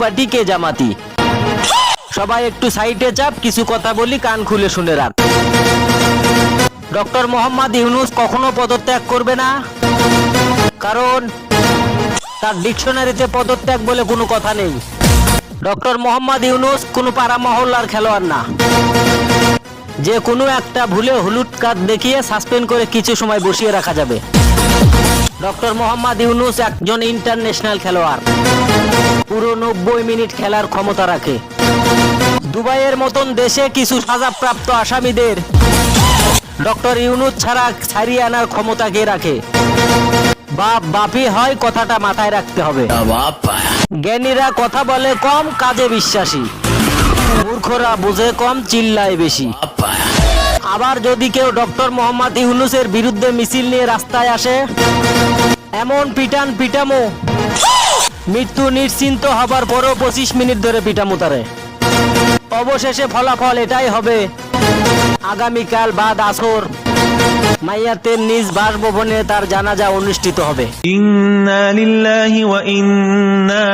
Party কে জামাতি। সবাই একটু সাইডে চাপ, কিছু কথা বলি, কান খুলে শুনে রাখ। ডক্টর মোহাম্মদ ইউনূস কখনো পদত্যাগ করবে না, কারণ তার ডিকশনারিতে পদত্যাগ বলে কোনো কথা নেই। ডক্টর মোহাম্মদ ইউনূস কোনো পাড়া মহল্লার খেলোয়াড় না, যে কোনো একটা ভুলে হলুদ কার্ড দেখিয়ে সাসপেন্ড করে কিছু সময় বসিয়ে রাখা যাবে। ডক্টর মোহাম্মদ ইউনূস একজন ইন্টারন্যাশনাল খেলোয়াড়, পুরো 90 মিনিট খেলার ক্ষমতা রাখে। দুবাইয়ের মতন দেশে কিছু সাজাপ্রাপ্ত আসামিদের ডক্টর ইউনূস ছাড়া ছাড়িয়ে আনার ক্ষমতা কে রাখে? বাপ বাপই হয়, কথাটা মাথায় রাখতে হবে। জ্ঞানীরা কথা বলে কম, কাজে বিশ্বাসী। মূর্খরা বোঝে কম, চিল্লায় বেশি। আবার যদি কেউ ডক্টর মোহাম্মদ ইউনূসের বিরুদ্ধে মিছিল নিয়ে রাস্তায় আসে, এমন পিটান পিটামো, মৃত্যু নিশ্চিন্ত হবার পরও 25 মিনিট ধরে পিটামো তারে। অবশেষে ফলাফল এটাই হবে, আগামীকাল বাদ আসর মাইয়াতের নিজ বাসভবনে তার জানাজা অনুষ্ঠিত হবে। ইন্না লিল্লাহি ওয়া ইন্না